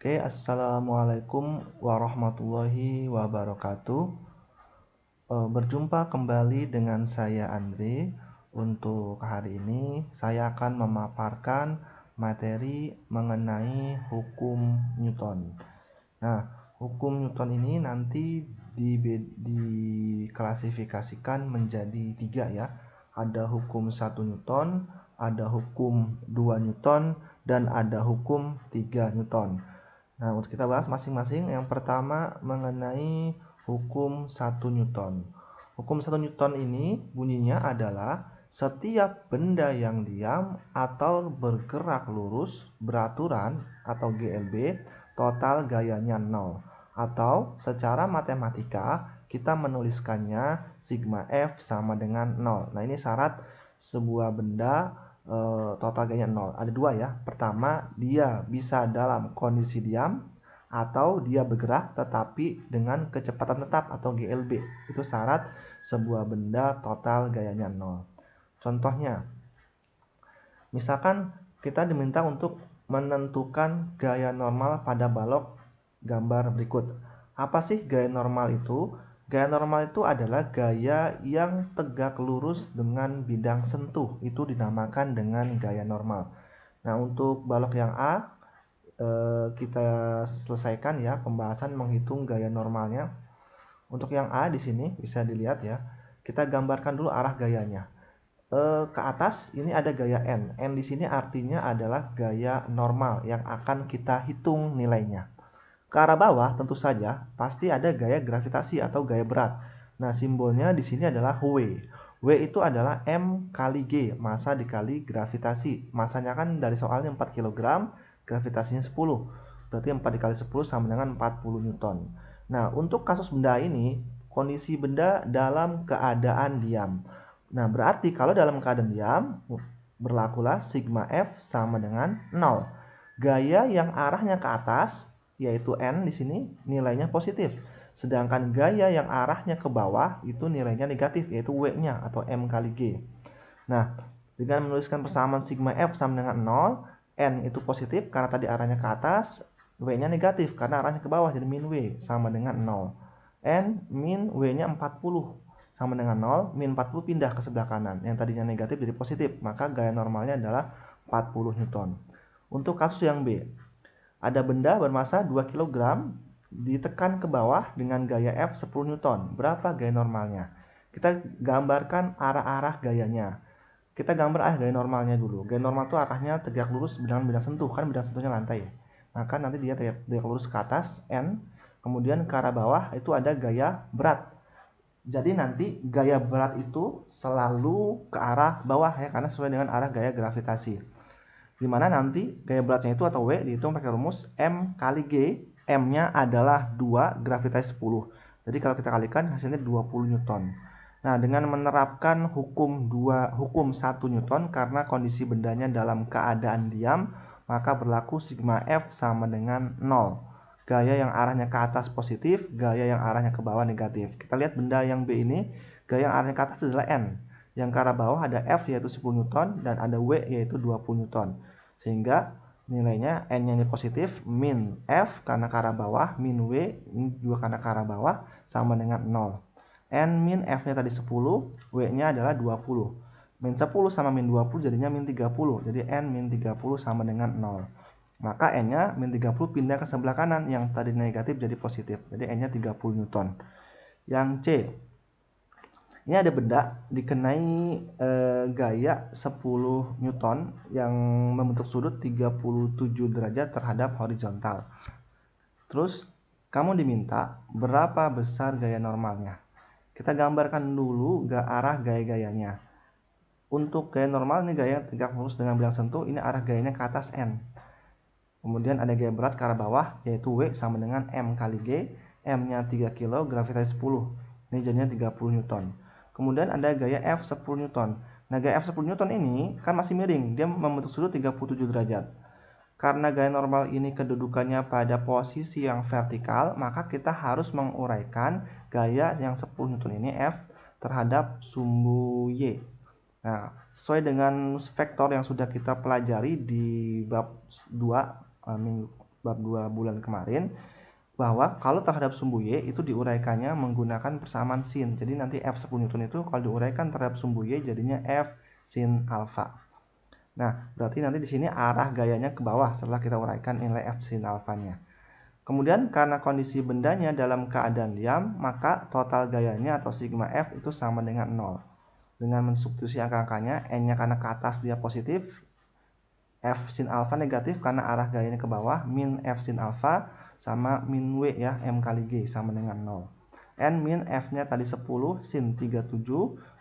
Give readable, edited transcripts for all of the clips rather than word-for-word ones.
Oke, assalamualaikum warahmatullahi wabarakatuh. Berjumpa kembali dengan saya Andre. Untuk hari ini, saya akan memaparkan materi mengenai hukum Newton. Nah, hukum Newton ini nanti diklasifikasikan menjadi 3 ya. Ada hukum 1 Newton, ada hukum 2 Newton, dan ada hukum 3 Newton. Nah, untuk kita bahas masing-masing. Yang pertama mengenai hukum 1 Newton. Hukum 1 Newton ini bunyinya adalah setiap benda yang diam atau bergerak lurus beraturan atau GLB total gayanya 0. Atau secara matematika kita menuliskannya sigma F sama dengan 0. Nah, ini syarat sebuah benda total gayanya 0. Ada 2 ya. Pertama, dia bisa dalam kondisi diam atau dia bergerak tetapi dengan kecepatan tetap atau GLB. Itu syarat sebuah benda total gayanya 0. Contohnya, misalkan kita diminta untuk menentukan gaya normal pada balok gambar berikut. Apa sih gaya normal itu? Gaya normal itu adalah gaya yang tegak lurus dengan bidang sentuh. Itu dinamakan dengan gaya normal. Nah, untuk balok yang A, kita selesaikan ya pembahasan menghitung gaya normalnya. Untuk yang A di sini bisa dilihat ya. Kita gambarkan dulu arah gayanya. Ke atas ini ada gaya N. N di sini artinya adalah gaya normal yang akan kita hitung nilainya. Ke arah bawah tentu saja pasti ada gaya gravitasi atau gaya berat. Nah, simbolnya di sini adalah W. W itu adalah M kali G, massa dikali gravitasi. Massanya kan dari soalnya 4 kg, gravitasinya 10. Berarti 4 dikali 10 sama dengan 40 Newton. Nah, untuk kasus benda ini, kondisi benda dalam keadaan diam. Nah, berarti kalau dalam keadaan diam, berlakulah sigma F sama dengan 0. Gaya yang arahnya ke atas yaitu N di sini nilainya positif. Sedangkan gaya yang arahnya ke bawah itu nilainya negatif yaitu W-nya atau M kali G. Nah, dengan menuliskan persamaan sigma F sama dengan 0, N itu positif karena tadi arahnya ke atas, W-nya negatif karena arahnya ke bawah jadi min W sama dengan 0. N min W-nya 40 sama dengan 0, min 40 pindah ke sebelah kanan. Yang tadinya negatif jadi positif, maka gaya normalnya adalah 40 Newton. Untuk kasus yang B, ada benda bermassa 2 kg ditekan ke bawah dengan gaya F 10 Newton. Berapa gaya normalnya? Kita gambarkan arah-arah gayanya. Kita gambar arah gaya normalnya dulu. Gaya normal itu arahnya tegak lurus dengan bidang sentuh, kan bidang sentuhnya lantai. Maka nanti dia tegak lurus ke atas N, kemudian ke arah bawah itu ada gaya berat. Jadi nanti gaya berat itu selalu ke arah bawah ya, karena sesuai dengan arah gaya gravitasi. Dimana nanti gaya beratnya itu atau W dihitung pakai rumus M kali G. M-nya adalah 2, gravitasi 10. Jadi kalau kita kalikan hasilnya 20 Newton. Nah, dengan menerapkan hukum 1 Newton karena kondisi bendanya dalam keadaan diam, maka berlaku sigma F sama dengan 0. Gaya yang arahnya ke atas positif, gaya yang arahnya ke bawah negatif. Kita lihat benda yang B ini, gaya yang arahnya ke atas adalah N. Yang ke arah bawah ada F yaitu 10 Newton dan ada W yaitu 20 Newton. Sehingga nilainya N-nya ini positif, min F karena ke arah bawah, min W ini juga karena ke arah bawah sama dengan 0. N min F-nya tadi 10, W-nya adalah 20. Min 10 sama min 20 jadinya min 30. Jadi N min 30 sama dengan 0. Maka N-nya min 30 pindah ke sebelah kanan, yang tadi negatif jadi positif. Jadi N-nya 30 Newton. Yang C, ini ada benda dikenai gaya 10 Newton yang membentuk sudut 37 derajat terhadap horizontal. Terus kamu diminta berapa besar gaya normalnya. Kita gambarkan dulu arah gaya-gayanya. Untuk gaya normal ini gaya tegak lurus dengan bidang sentuh, ini arah gayanya ke atas N. Kemudian ada gaya berat ke arah bawah yaitu W sama dengan M kali G. M-nya 3 kg, gravitasi 10. Ini jadinya 30 Newton. Kemudian ada gaya F 10 Newton. Nah, gaya F 10 Newton ini kan masih miring, dia membentuk sudut 37 derajat. Karena gaya normal ini kedudukannya pada posisi yang vertikal, maka kita harus menguraikan gaya yang 10 Newton ini F terhadap sumbu Y. Nah, sesuai dengan vektor yang sudah kita pelajari di bab 2 bab 2 bulan kemarin, bahwa kalau terhadap sumbu Y itu diuraikannya menggunakan persamaan sin. Jadi nanti F 10 Newton itu kalau diuraikan terhadap sumbu Y jadinya F sin alfa. Nah, berarti nanti di sini arah gayanya ke bawah setelah kita uraikan nilai F sin alfanya. Kemudian karena kondisi bendanya dalam keadaan diam, maka total gayanya atau sigma F itu sama dengan 0. Dengan mensubstitusi angka-angkanya, N-nya karena ke atas dia positif, F sin alfa negatif karena arah gayanya ke bawah, min F sin alfa sama min W ya, M kali G sama dengan 0. N min F-nya tadi 10 sin 37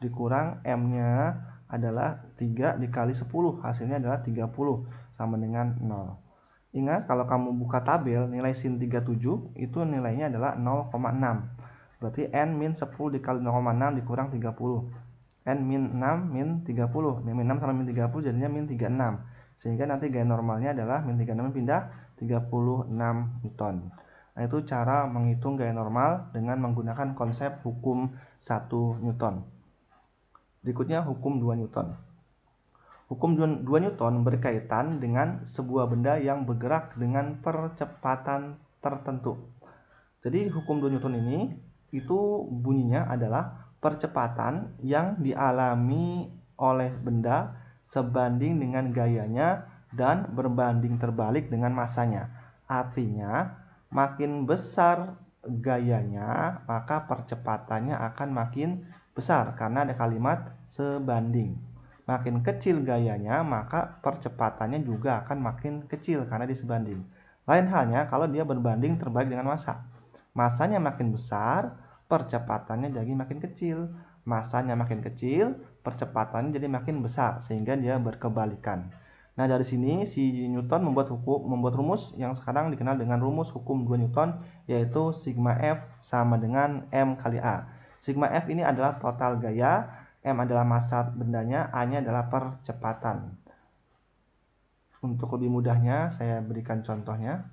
dikurang M-nya adalah 3 dikali 10, hasilnya adalah 30 sama dengan 0. Ingat kalau kamu buka tabel nilai sin 37 itu nilainya adalah 0,6. Berarti N min 10 dikali 0,6 dikurang 30. N min 6 min 30. Min 6 sama min 30 jadinya min 36. Sehingga nanti gaya normalnya adalah min 36 pindah 36 Newton. Nah, itu cara menghitung gaya normal dengan menggunakan konsep hukum 1 Newton. Berikutnya hukum 2 Newton. Hukum 2 Newton berkaitan dengan sebuah benda yang bergerak dengan percepatan tertentu. Jadi hukum 2 Newton ini itu bunyinya adalah percepatan yang dialami oleh benda sebanding dengan gayanya dan berbanding terbalik dengan massanya. Artinya, makin besar gayanya, maka percepatannya akan makin besar karena ada kalimat sebanding. Makin kecil gayanya, maka percepatannya juga akan makin kecil karena disebanding. Lain halnya kalau dia berbanding terbalik dengan massa. Massanya makin besar, percepatannya jadi makin kecil. Massanya makin kecil, percepatannya jadi makin besar, sehingga dia berkebalikan. Nah, dari sini si Newton membuat rumus yang sekarang dikenal dengan rumus hukum 2 Newton, yaitu sigma F sama dengan M kali A. Sigma F ini adalah total gaya, M adalah massa bendanya, A-nya adalah percepatan. Untuk lebih mudahnya, saya berikan contohnya.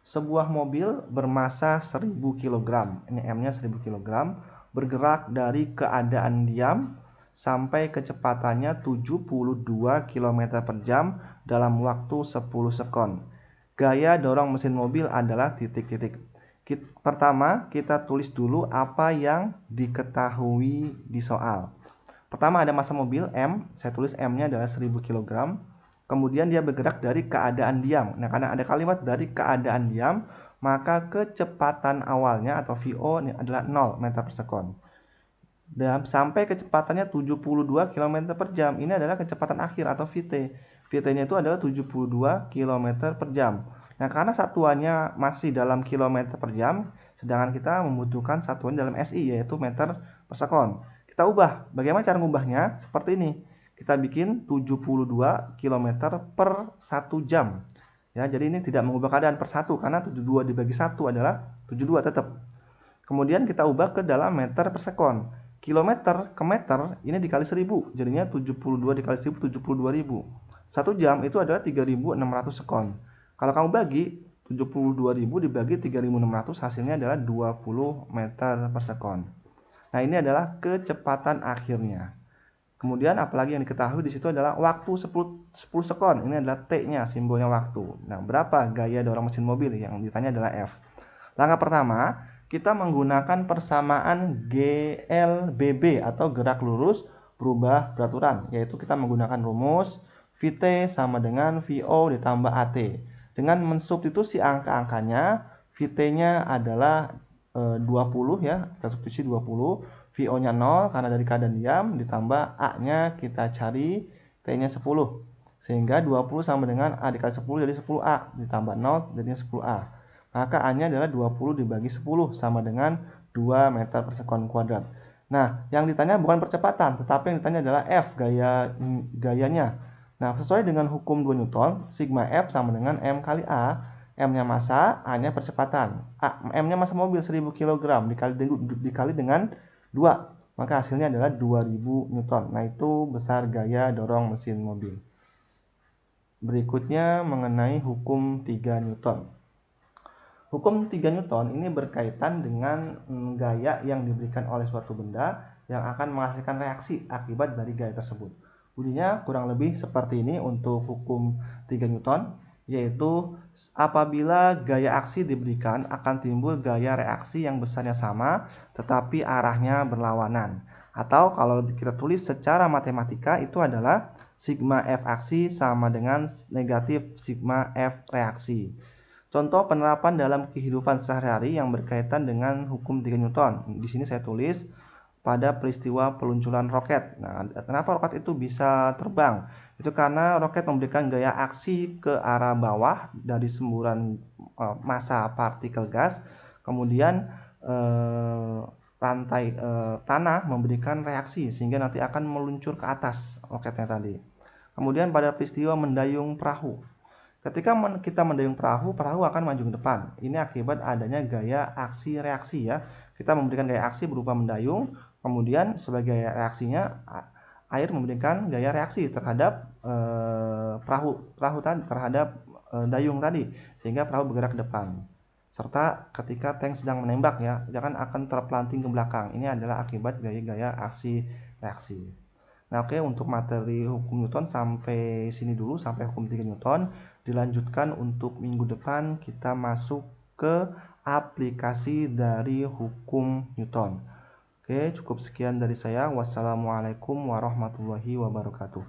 Sebuah mobil bermassa 1000 kg, ini M-nya 1000 kg, bergerak dari keadaan diam sampai kecepatannya 72 km per jam dalam waktu 10 sekon. Gaya dorong mesin mobil adalah titik-titik. Pertama, kita tulis dulu apa yang diketahui di soal. Pertama ada massa mobil M, saya tulis M-nya adalah 1000 kg. Kemudian dia bergerak dari keadaan diam. Nah, karena ada kalimat dari keadaan diam, maka kecepatan awalnya atau VO ini adalah 0 meter per sekon. Dan sampai kecepatannya 72 km per jam. Ini adalah kecepatan akhir atau VT. VT-nya itu adalah 72 km per jam. Nah, karena satuannya masih dalam kilometer per jam, sedangkan kita membutuhkan satuan dalam SI, yaitu meter per sekon. Kita ubah. Bagaimana cara mengubahnya? Seperti ini. Kita bikin 72 km per 1 jam. Ya, jadi ini tidak mengubah keadaan per 1 karena 72 dibagi 1 adalah 72 tetap. Kemudian kita ubah ke dalam meter per sekon. Kilometer ke meter ini dikali 1000, jadinya 72 dikali 1000 72.000. 1 jam itu adalah 3600 sekon. Kalau kamu bagi 72.000 dibagi 3600 hasilnya adalah 20 meter per sekon. Nah, ini adalah kecepatan akhirnya. Kemudian apalagi yang diketahui di situ adalah waktu 10 sekon. Ini adalah T-nya, simbolnya waktu. Nah, berapa gaya dorong mesin mobil? Yang ditanya adalah F. Langkah pertama, kita menggunakan persamaan GLBB atau gerak lurus berubah beraturan, yaitu kita menggunakan rumus VT sama dengan VO ditambah AT. Dengan mensubstitusi angka-angkanya, VT-nya adalah 20 ya, kita substitusi 20. VO-nya 0 karena dari keadaan diam, ditambah A-nya kita cari T-nya 10. Sehingga 20 sama dengan A dikali 10 jadi 10A, ditambah 0 jadinya 10A. Maka A-nya adalah 20 dibagi 10 sama dengan 2 meter per sekon kuadrat. Nah, yang ditanya bukan percepatan, tetapi yang ditanya adalah F, gayanya. Nah, sesuai dengan hukum 2 Newton, sigma F sama dengan M kali A. M-nya massa, A-nya percepatan. M-nya massa mobil 1000 kg dikali dengan 2, maka hasilnya adalah 2000 Newton. Nah, itu besar gaya dorong mesin mobil. Berikutnya mengenai hukum 3 Newton. Hukum 3 Newton ini berkaitan dengan gaya yang diberikan oleh suatu benda yang akan menghasilkan reaksi akibat dari gaya tersebut. Bunyinya kurang lebih seperti ini untuk hukum 3 Newton. yaitu apabila gaya aksi diberikan akan timbul gaya reaksi yang besarnya sama tetapi arahnya berlawanan. Atau kalau kita tulis secara matematika itu adalah sigma F aksi sama dengan negatif sigma F reaksi. Contoh penerapan dalam kehidupan sehari-hari yang berkaitan dengan hukum 3 Newton. Di sini saya tulis pada peristiwa peluncuran roket. Nah, kenapa roket itu bisa terbang? Itu karena roket memberikan gaya aksi ke arah bawah dari semburan massa partikel gas. Kemudian rantai tanah memberikan reaksi sehingga nanti akan meluncur ke atas roketnya tadi. Kemudian pada peristiwa mendayung perahu. Ketika kita mendayung perahu, perahu akan maju ke depan. Ini akibat adanya gaya aksi reaksi ya. Kita memberikan gaya aksi berupa mendayung, kemudian sebagai reaksinya air memberikan gaya reaksi terhadap perahu tadi, terhadap dayung tadi, sehingga perahu bergerak ke depan. Serta ketika tank sedang menembak ya, dia akan terpelanting ke belakang. Ini adalah akibat gaya-gaya aksi reaksi. Nah, oke, untuk materi hukum Newton sampai sini dulu, sampai hukum 3 Newton. Dilanjutkan untuk minggu depan kita masuk ke aplikasi dari hukum Newton. Oke, cukup sekian dari saya. Wassalamualaikum warahmatullahi wabarakatuh.